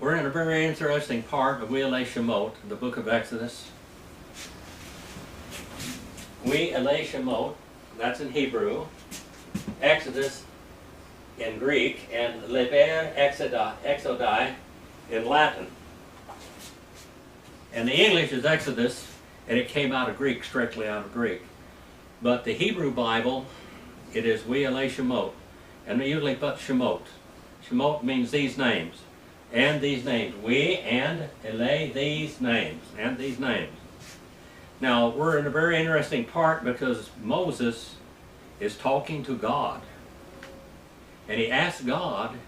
We're in a very interesting part of We'elei Shemot, the book of Exodus. We'elei Shemot, that's in Hebrew, Exodus in Greek, and Liber Exodai in Latin. And the English is Exodus, and it came out of Greek, strictly out of Greek. But the Hebrew Bible, it is We'elei Shemot, and they usually put Shemot. Shemot means these names. And these names. We and Elei, these names. And these names. Now, we're in a very interesting part because Moses is talking to God. And he asks God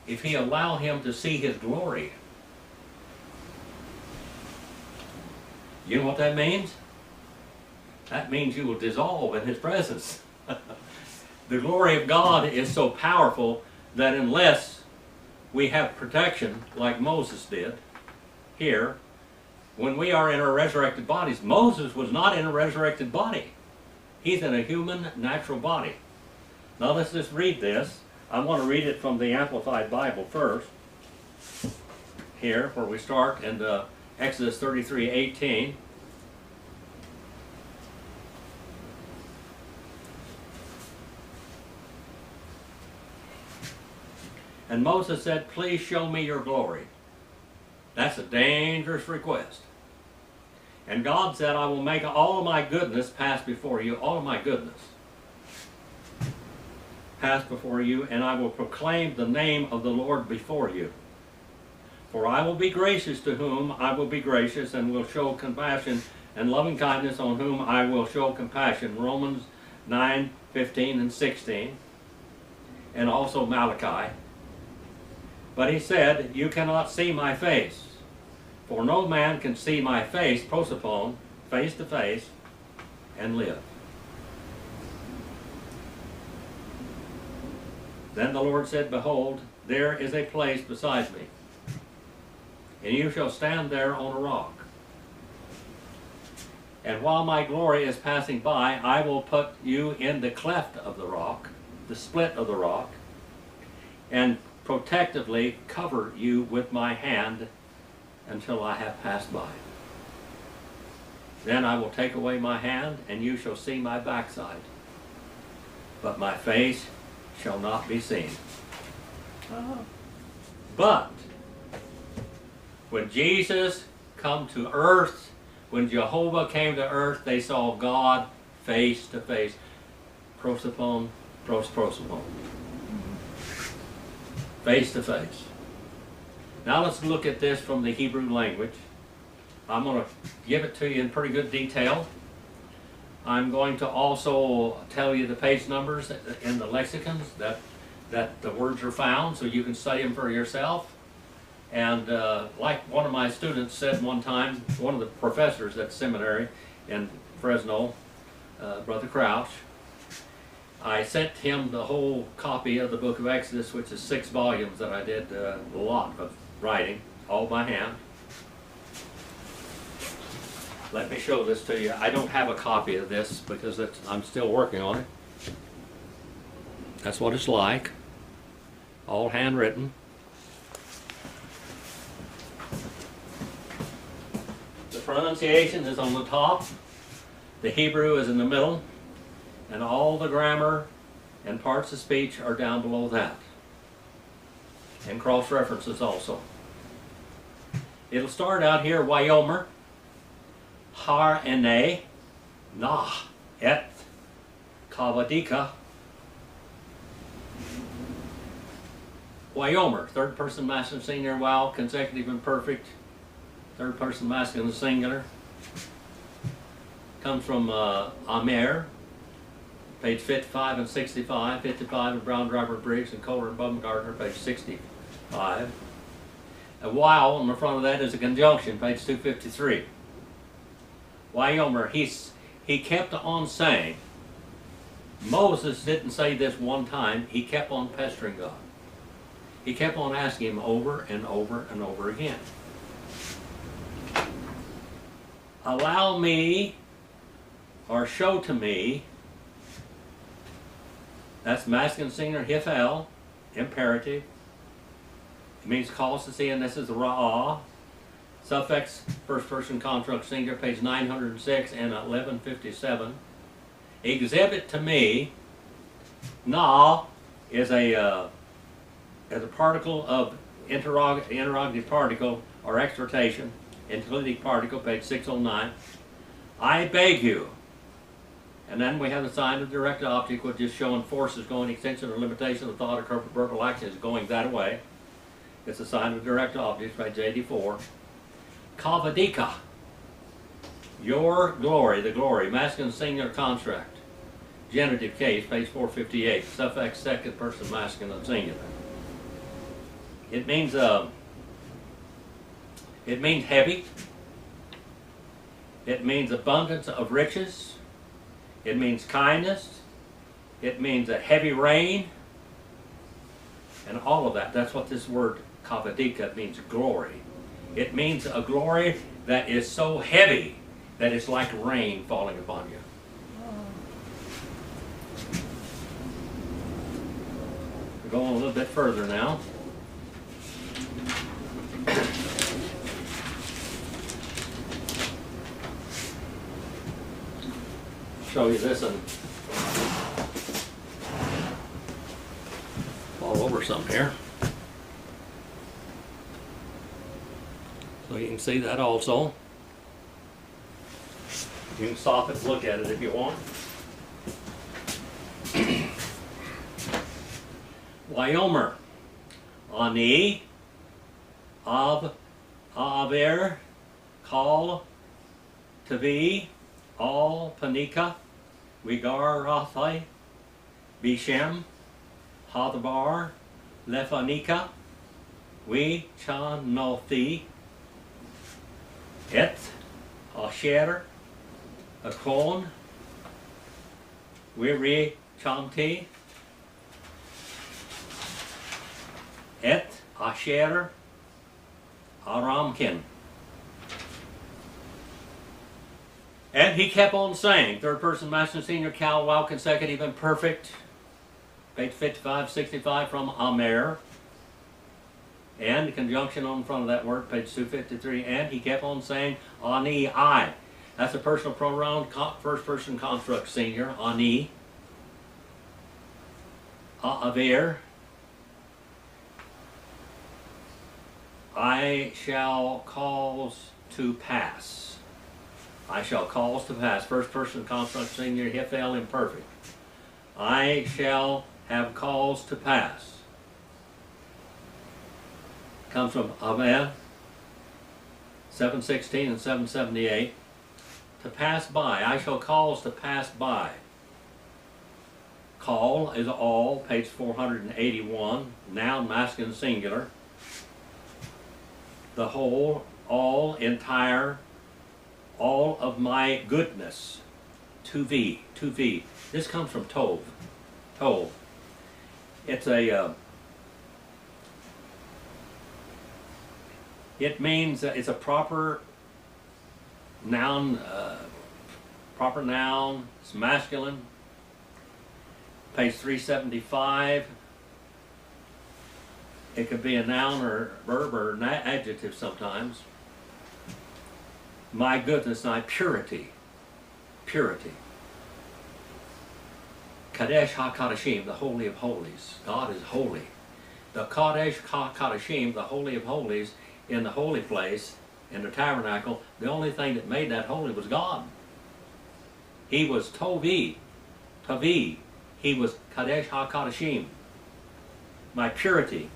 if he allow him to see his glory. You know what that means? That means you will dissolve in his presence. The glory of God is so powerful that unless we have protection like Moses did here, when we are in our resurrected bodies. Moses was not in a resurrected body. He's in a human, natural body. Now let's just read this. I want to read it from the Amplified Bible first. Here, where we start in Exodus 33:18. And Moses said, please show me your glory. That's a dangerous request. And God said, I will make all of my goodness pass before you, all of my goodness pass before you, and I will proclaim the name of the Lord before you. For I will be gracious to whom I will be gracious, and will show compassion and loving kindness on whom I will show compassion. Romans 9:15 and 16, and also Malachi. But he said, you cannot see my face, for no man can see my face, prosopon, face to face, and live. Then the Lord said, behold, there is a place beside me, and you shall stand there on a rock. And while my glory is passing by, I will put you in the cleft of the rock, the split of the rock, and protectively cover you with my hand until I have passed by. Then I will take away my hand, and you shall see my backside, but my face shall not be seen. But when Jesus come to earth, when Jehovah came to earth, they saw God face to face. Prosopon, prosopon. Face to face. Now let's look at this from the Hebrew language. I'm going to give it to you in pretty good detail. I'm going to also tell you the page numbers in the lexicons that the words are found, so you can study them for yourself. And like one of my students said one time, one of the professors at seminary in Fresno, Brother Crouch, I sent him the whole copy of the book of Exodus, which is 6 volumes that I did a lot of writing, all by hand. Let me show this to you. I don't have a copy of this because I'm still working on it. That's what it's like. All handwritten. The pronunciation is on the top. The Hebrew is in the middle. And all the grammar and parts of speech are down below that. And cross-references also. It'll start out here, Wayomer, Har Ene, Nah, Et, Kavadika. Wayomer, third person masculine singular, wow, consecutive and perfect. Third person masculine singular. Comes from Amer. Page 55 and 65, 55 in Brown, Driver, Briggs, and Kohler and Baumgartner, page 65. A while on the front of that is a conjunction, page 253. Wayomer, he kept on saying, Moses didn't say this one time, he kept on pestering God. He kept on asking him over and over and over again. Allow me, or show to me. That's masculine singular, hifel, imperative. means cause to see, and this is the ra'ah. Suffix, first person construct singular, page 906 and 1157. Exhibit to me, na is a particle of interrogative particle or exhortation, interrogative particle, page 609. I beg you. And then we have the sign of direct object, which is showing forces going, extension or limitation of thought or corporate verbal action is going that way. It's a sign of direct object, page 84. Kavadika, your glory, the glory, masculine singular construct. Genitive case, page 458, suffix second person masculine singular. It means heavy. It means abundance of riches. It means kindness. It means a heavy rain. And all of that. That's what this word kavadika means, glory. It means a glory that is so heavy that it's like rain falling upon you. We're going a little bit further now. Show you this and all over some here. So you can see that also. You can stop it and look at it if you want. Wyomer, Ani, Aver, Kal, Tavi, Al, Panika, Wigarathai, Bishem, Hadabar, Lefanika, We Chanothi, Et, Asher, Akon, Wiri Chanti, Et, Asher, Aramkin. And he kept on saying, third person masculine senior cal, wow, consecutive and perfect, page 55, 65 from Amer. And the conjunction on front of that word, page 253, and he kept on saying, Ani, I. That's a personal pronoun, first person construct senior, Ani. Aver. I shall cause to pass. I shall cause to pass. First person construct senior, Hifel imperfect. I shall have cause to pass. Comes from Amen, 716 and 778. To pass by. I shall cause to pass by. Call is all, page 481. Noun, masculine, singular. The whole, all, entire, all of my goodness. To thee, to thee. This comes from Tov. Tov. It's a... it means it's a proper noun. Proper noun. It's masculine. Page 375. It could be a noun or verb or an adjective sometimes. My goodness, my purity. Purity. Kadesh HaKadashim, the Holy of Holies. God is holy. The Kadesh HaKadashim, the Holy of Holies, in the holy place, in the tabernacle, the only thing that made that holy was God. He was Tavi. He was Kadesh HaKadashim. My purity.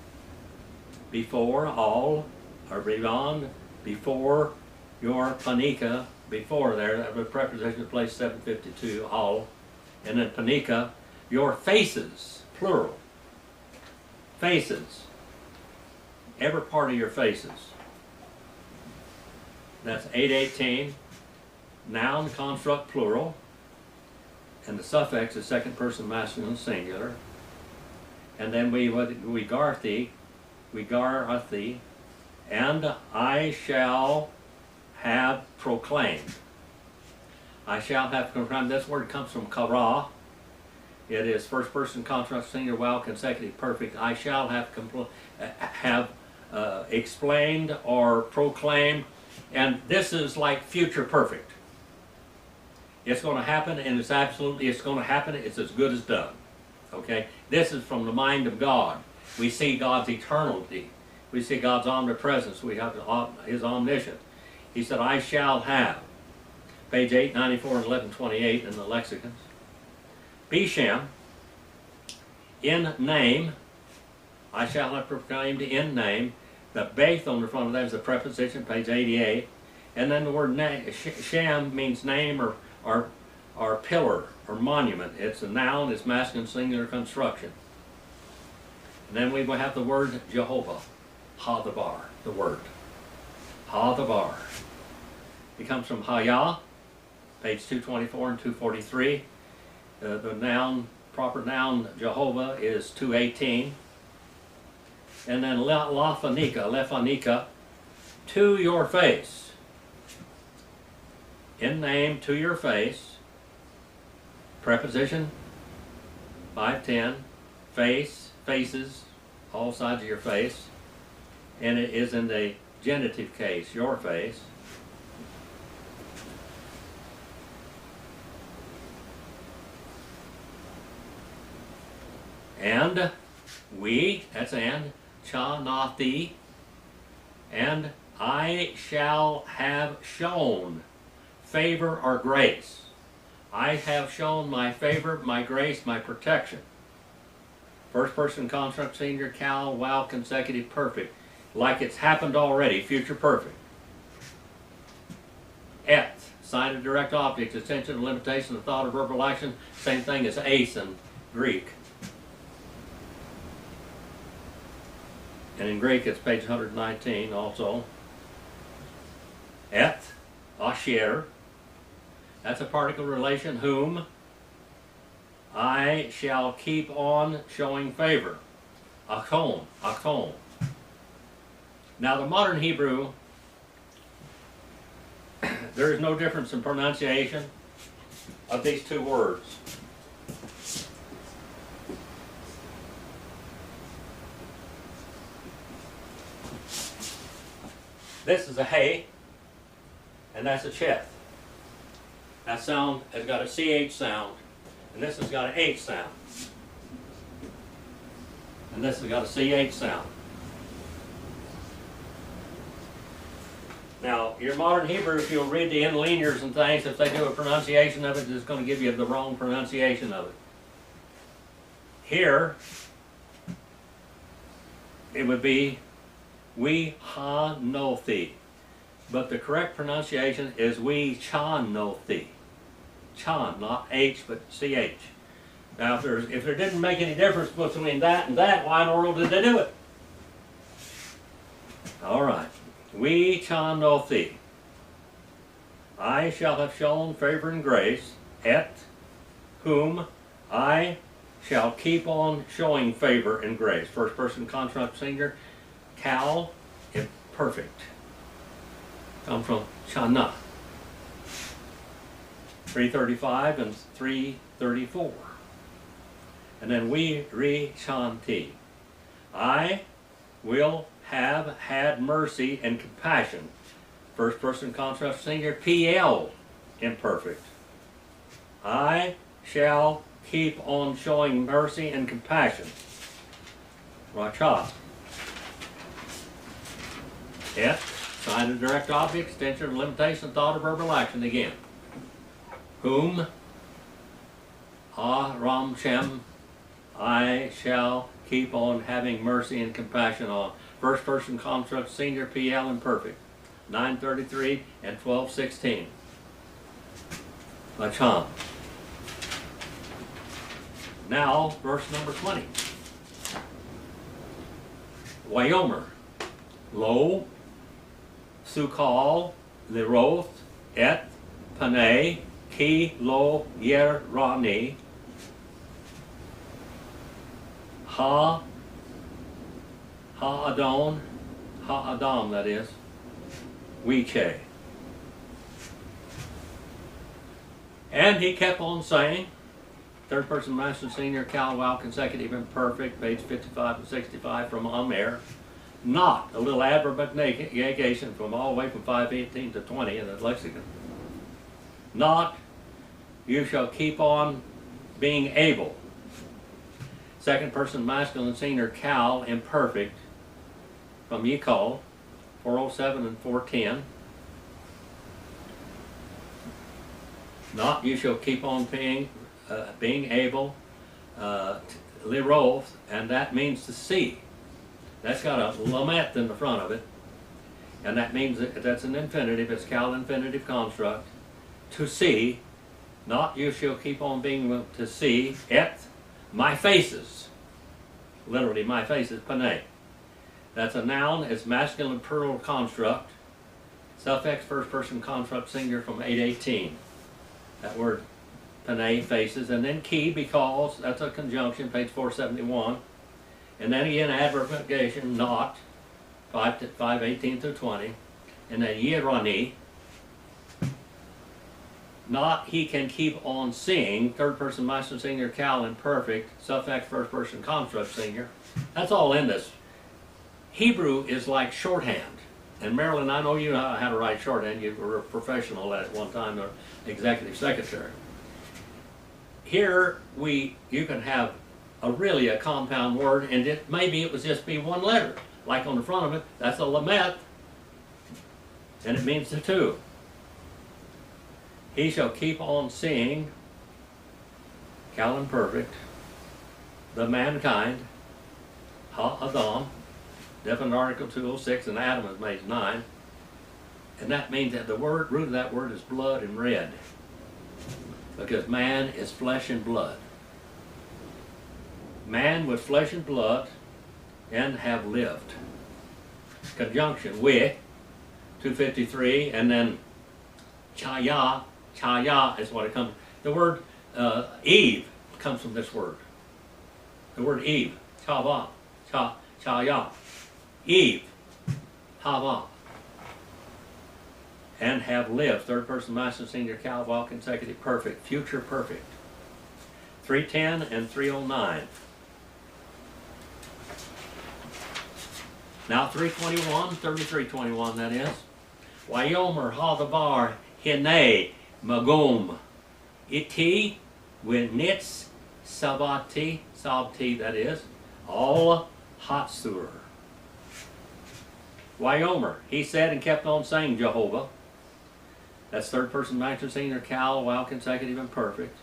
Before all, or beyond, before your panika, before there, that was preposition of place 752, all, and then panika, your faces, plural. Faces. Every part of your faces. That's 818. Noun, construct, plural. And the suffix is second person masculine singular. And then we garathi, and I shall have proclaimed. I shall have proclaimed. This word comes from kara. It is first person construct singular, wow, consecutive, perfect. I shall have explained or proclaimed, and this is like future perfect. It's going to happen, and it's going to happen. It's as good as done. Okay? This is from the mind of God. We see God's eternity. We see God's omnipresence. We have His omniscience. He said, I shall have. Page 894 and 1128 in the lexicons. Beshem, in name, I shall have proclaimed in name. The Beth on the front of that is the preposition, page 88. And then the word Shem means name or pillar or monument. It's a noun, it's masculine singular construction. And then we will have the word Jehovah, Hadabar, the word. Hadabar. It comes from Hayah, page 224 and 243. The noun, proper noun Jehovah is 218. And then Lephanika, to your face. In name, to your face. Preposition, 510. Face, faces, all sides of your face. And it is in the genitive case, your face. And we, that's and, Chanathi, and I shall have shown favor or grace. I have shown my favor, my grace, my protection. First person construct, senior, cal, wow, consecutive, perfect. Like it's happened already, future perfect. Et, sign of direct object, extension, limitation, the thought of verbal action, same thing as ace in Greek. And in Greek it's page 119 also. Et, asher, that's a particle relation, whom I shall keep on showing favor. Akon, akon. Now the modern Hebrew, there is no difference in pronunciation of these two words. This is a hey, and that's a cheth. That sound has got a CH sound, and this has got an H sound. And this has got a CH sound. Now, your modern Hebrew, if you'll read the interlinears and things, if they do a pronunciation of it, it's going to give you the wrong pronunciation of it. Here, it would be we ha no thi, but the correct pronunciation is we chan no thi. Chan, not H, but CH. Now, if there didn't make any difference between that and that, why in the world did they do it? All right. We chan no thi. I shall have shown favor and grace, et whom I shall keep on showing favor and grace. First person construct singular, cal, imperfect. Come from chana. 335 and 334. And then we re chanti. I will have had mercy and compassion. First person construct singular, PL, imperfect. I shall keep on showing mercy and compassion. Racha. Et, sign of direct object, extension, limitation, thought of verbal action again. Whom, Ram Shem, I shall keep on having mercy and compassion on. First person construct, senior, PL, imperfect. 933 and 1216. Lacham. Now, verse number 20. Wayomer. Lo, Sukal, Liroth, Et, Panay, Ki, Lo, Yer, Rani, Ha Adon, Ha Adam, that is, Wiche. And he kept on saying, third person master senior, cal, wow, consecutive, imperfect, page 55 and 65 from Amer. Not, a little adverb negation from all the way from 5:18 to 20 in the lexicon. Not, you shall keep on being able. Second person masculine singular cal imperfect from ye call 407 and 410. Not, you shall keep on being able, lirov, and that means to see. That's got a lamet in the front of it, and that means that's an infinitive. It's cal infinitive construct. To see, not you shall keep on being to see, et my faces. Literally, my faces, pane. That's a noun. It's masculine plural construct. Suffix first person construct singular from 818. That word pane, faces, and then key, because that's a conjunction, page 471. And then again, adverb negation, not, 5:18 through 20. And then yirani, not he can keep on seeing, third person masculine singular cal imperfect, suffix first person construct singular. That's all in this. Hebrew is like shorthand. And Marilyn, I know you know how to write shorthand. You were a professional at it one time, or executive secretary. Here you can have really a compound word, and maybe it would just be one letter. Like on the front of it, that's a lamet, and it means the two. He shall keep on seeing, cal imperfect, the mankind, ha-adam, definite article 206, and Adam is made 9. And that means that the root of that word is blood and red. Because man is flesh and blood. Man with flesh and blood and have lived. Conjunction with 253, and then chaya is what it comes. The word Eve comes from this word. The word Eve, chava, chaya. Eve, Hava, and have lived, third person masculine singular cal while consecutive perfect, future perfect. 310 and 309. Now 321, 3321 that is. Wayomer hadabar hine magom iti winitz sabati that is all hatsur. Wyomer, he said and kept on saying Jehovah. That's third person masculine singular cal while consecutive and perfect,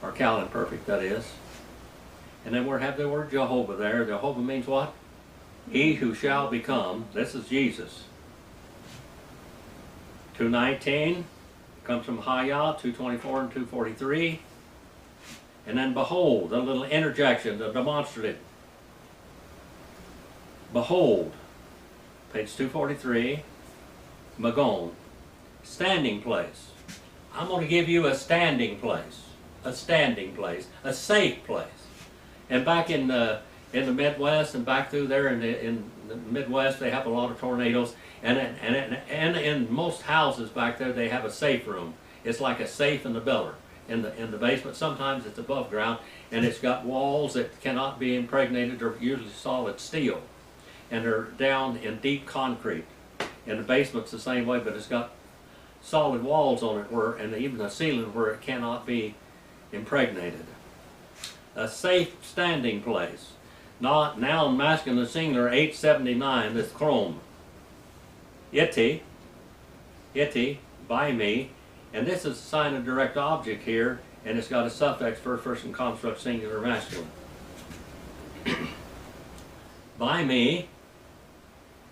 or cal imperfect that is. And then we have the word Jehovah there. Jehovah means what? He who shall become. This is Jesus. 219 comes from Haya, 224 and 243. And then behold, a little interjection, the demonstrative. Behold, page 243, Magon, standing place. I'm going to give you a standing place, a safe place. And back in the Midwest and back through there in the Midwest, they have a lot of tornadoes. And in most houses back there, they have a safe room. It's like a safe in the cellar, in the basement. Sometimes it's above ground, and it's got walls that cannot be impregnated. They're usually solid steel. And they're down in deep concrete. And the basement's the same way, but it's got solid walls on it, and even a ceiling where it cannot be impregnated. A safe standing place. Not noun masculine singular 879, this chrome. Iti, by me, and this is a sign of direct object here, and it's got a suffix first person construct singular masculine. By me,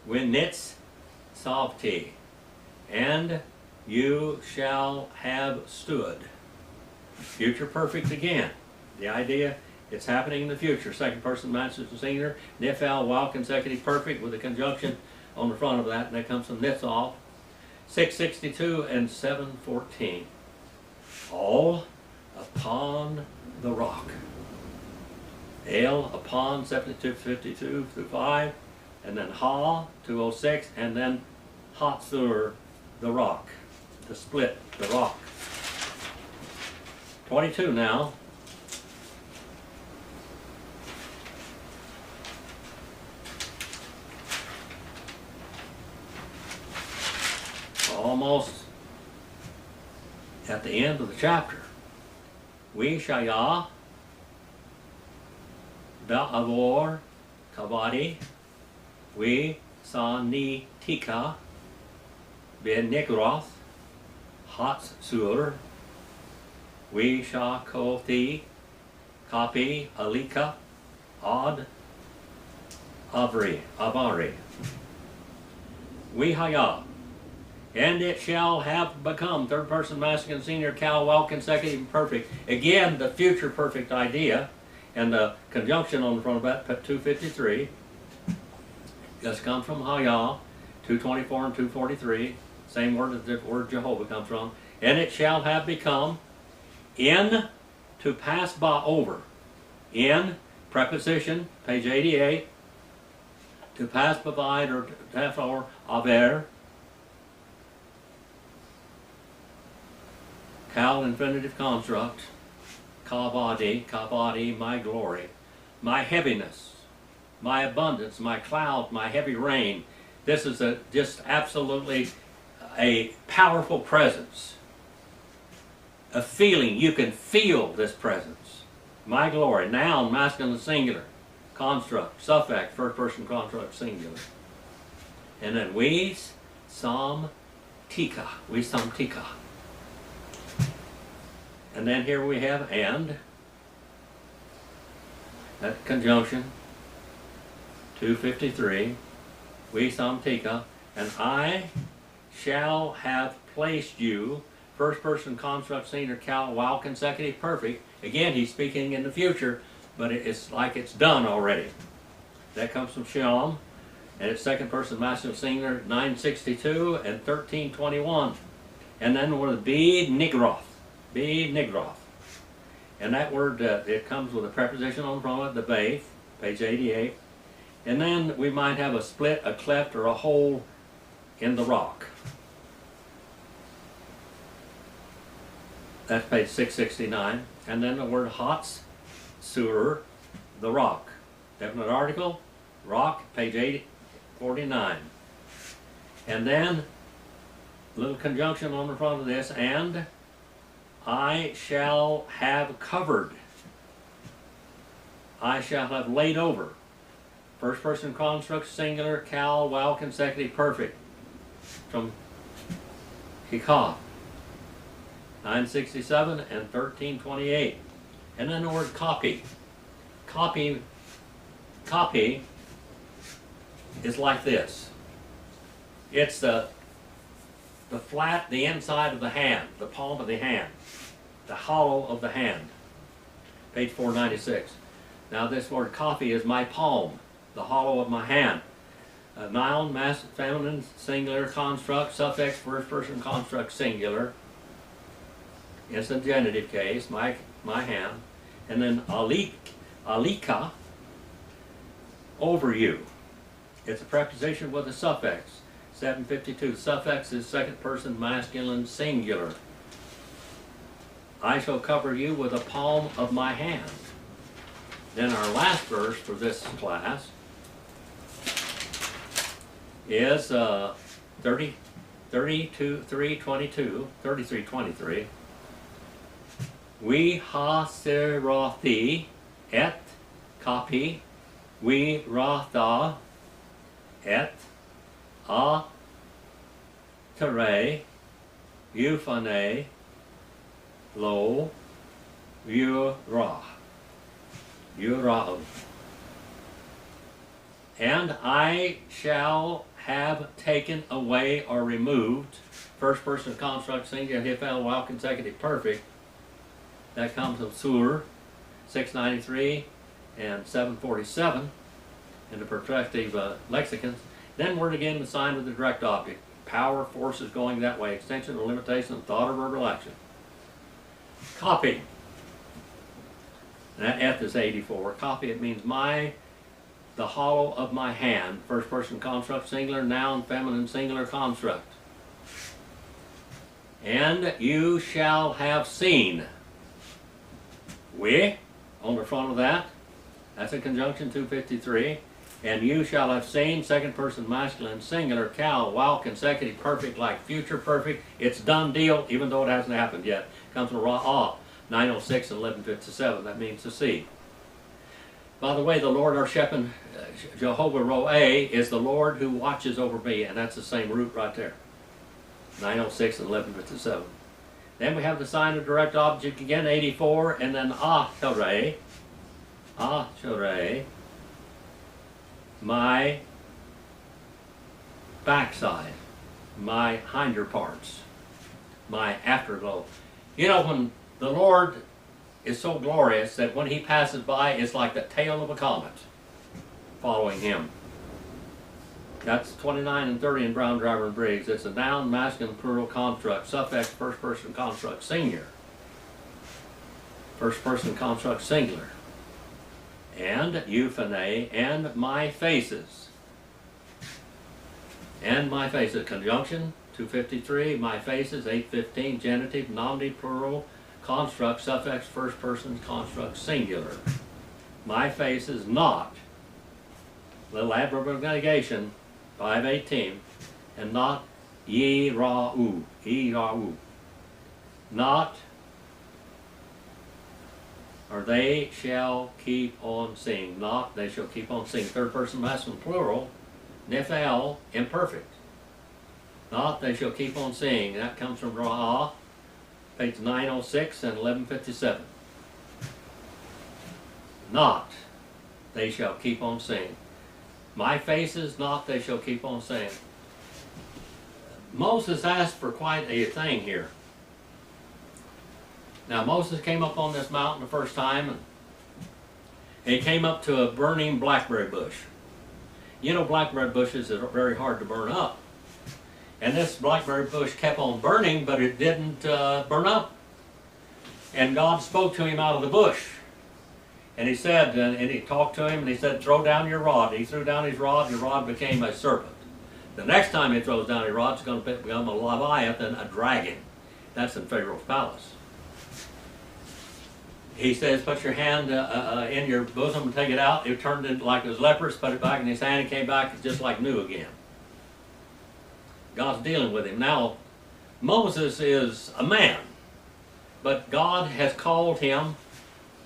when nits savti, and you shall have stood. Future perfect again. The idea, it's happening in the future. Second person masculine singular, nifal while consecutive perfect with a conjunction on the front of that, and that comes from nitzov. 662 and 714. All upon the rock. Ale upon 7252 through 5, and then Ha 206, and then Hatsur, the rock, the split, the rock. 22 now. almost at the end of the chapter. We shaya ba'avor kavadi we sani tika benigroth hats sur we shakoti copy alika ad avari we haya, and it shall have become, third person masculine singular, cal, well, consecutive, perfect. Again, the future perfect idea, and the conjunction on the front of that, 253, just comes from haya, 224 and 243, same word that the word Jehovah comes from. And it shall have become, in, to pass by over. In, preposition, page 88, to pass by, or to pass over, aver, cal, infinitive construct, kavadi, my glory, my heaviness, my abundance, my cloud, my heavy rain. This is just absolutely a powerful presence, a feeling. You can feel this presence. My glory, noun, masculine, singular, construct, suffix, first person construct, singular. And then we sam tika. And then here we have and. That conjunction, 253, we sam tika, and I shall have placed you, first person construct, singular, cal, while consecutive, perfect. Again, he's speaking in the future, but it's like it's done already. That comes from Shalom, and it's second person masculine singular, 962 and 1321. And then we're the be nigroth. And that word, it comes with a preposition on the front of it, the base, page 88. And then we might have a split, a cleft, or a hole in the rock. That's page 669. And then the word hots, sur, the rock. Definite article, rock, page 849. And then, a little conjunction on the front of this, and I shall have covered. I shall have laid over. First person construct, singular, cal, while consecutive, perfect. From Hikah, 967 and 1328. And then the word copy. Copy is like this. It's the flat, the inside of the hand, the palm of the hand, the hollow of the hand. Page 496. Now this word copy is my palm, the hollow of my hand. Noun, masculine, feminine, singular, construct, suffix, first person construct, singular. It's a genitive case, my hand. And then alika, over you. It's a preposition with a suffix. 752. Suffix is second person masculine singular. I shall cover you with the palm of my hand. Then our last verse for this class is 33:23. We haserothi et copy. We ratha et a tere euphane lo yura. And I shall have taken away or removed, first person construct, singular, hifel, while consecutive, perfect. That comes from Sur, 693 and 747 in the perspective lexicons. Then word again assigned with the direct object. Power, forces going that way, extension or limitation of thought or verbal action. Copy. And that F is 84. Copy, it means the hollow of my hand. First person construct, singular, noun, feminine, singular construct. And you shall have seen. We, on the front of that, that's a conjunction, 253. And you shall have seen, second person masculine, singular, cow, wow, consecutive, perfect, like future perfect. It's done deal, even though it hasn't happened yet. Comes from Ra'ah, 906 and 1157. That means to see. By the way, the Lord our shepherd, Jehovah Ro'eh, is the Lord who watches over me, and that's the same root right there. 906 and 1157. Then we have the sign of direct object again, 84, and then Ashereh, my backside, my hinder parts, my afterglow. You know, when the Lord is so glorious that when he passes by, it's like the tail of a comet following him. That's 29 and 30 in Brown, Driver, and Briggs. It's a noun, masculine, plural construct, suffix, first person construct, singular. First person construct, singular. And euphane, and my faces. And my faces, conjunction, 253, my faces, 815, genitive, nominative, plural, construct, suffix, first person construct, singular. My faces, not, little adverb of negation, 518, and not Yira'u, Yira'u. Not, or they shall keep on seeing. Not, they shall keep on seeing. Third person masculine plural, Nephel, imperfect. Not, they shall keep on seeing. That comes from Ra'ah, page 906 and 1157. Not, they shall keep on seeing. My faces, not, they shall keep on saying. Moses asked for quite a thing here. Now Moses came up on this mountain the first time, and he came up to a burning blackberry bush. You know, blackberry bushes are very hard to burn up. And this blackberry bush kept on burning, but it didn't burn up. And God spoke to him out of the bush. And he said, and he talked to him, and he said, throw down your rod. He threw down his rod, and the rod became a serpent. The next time he throws down his rod, it's going to become a Leviathan, a dragon. That's in Pharaoh's palace. He says, put your hand in your bosom and take it out. It turned it like it was leprous, put it back in his hand, and came back just like new again. God's dealing with him. Now, Moses is a man, but God has called him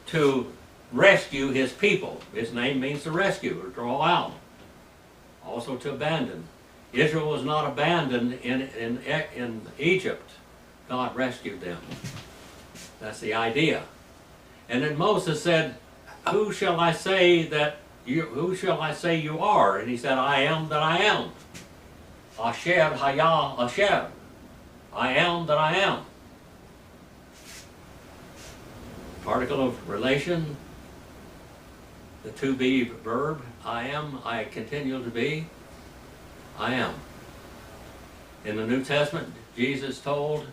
to rescue his people. His name means to rescue or draw out. Also to abandon. Israel was not abandoned in Egypt. God rescued them. That's the idea. And then Moses said, who shall I say you are? And he said, I am that I am. Asher Haya Asher. I am that I am. Particle of relation, the to be verb, I am, I continue to be, I am. In the New Testament, Jesus told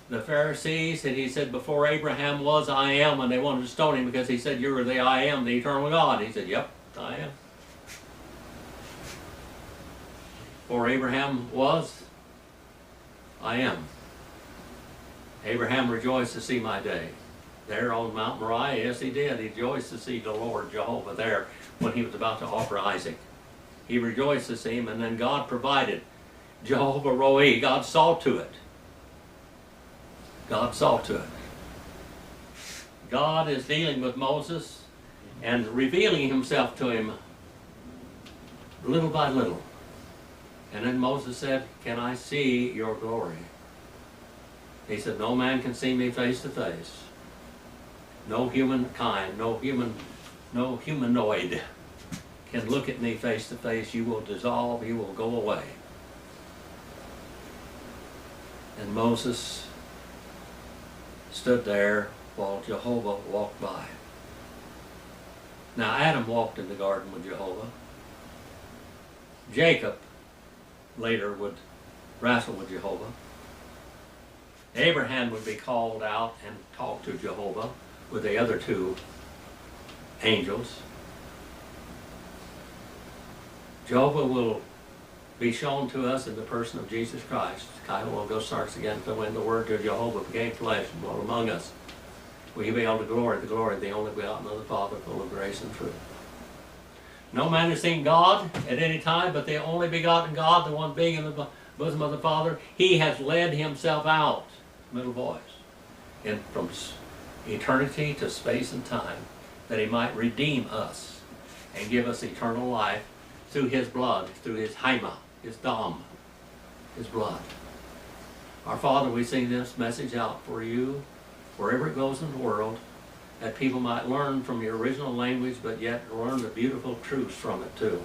the Pharisees, and he said, before Abraham was, I am, and they wanted to stone him because he said, you are the I am, the eternal God. He said, yep, I am. Before Abraham was, I am. Abraham rejoiced to see my day. There on Mount Moriah, yes he did. He rejoiced to see the Lord Jehovah there when he was about to offer Isaac. He rejoiced to see him, and then God provided. Jehovah Ro'eh, God saw to it. God saw to it. God is dealing with Moses and revealing himself to him little by little. And then Moses said, can I see your glory? He said, no man can see me face to face. No humankind, no humanoid can look at me face to face. You will dissolve, you will go away. And Moses stood there while Jehovah walked by. Now Adam walked in the garden with Jehovah. Jacob later would wrestle with Jehovah. Abraham would be called out and talk to Jehovah with the other two angels. Jehovah will be shown to us in the person of Jesus Christ. Kyle starts again, so when the word of Jehovah became flesh and dwelt among us, will you be able to glory the glory of the only begotten of the Father, full of grace and truth. No man has seen God at any time, but the only begotten God, the one being in the bosom of the Father, He has led Himself out, middle voice, and from eternity to space and time, that He might redeem us and give us eternal life through His blood, through His Haima, His Dam, His blood. Our Father, we sing this message out for you, wherever it goes in the world, that people might learn from your original language, but yet learn the beautiful truths from it too.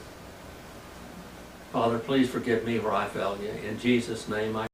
Father, please forgive me where I failed you. In Jesus' name I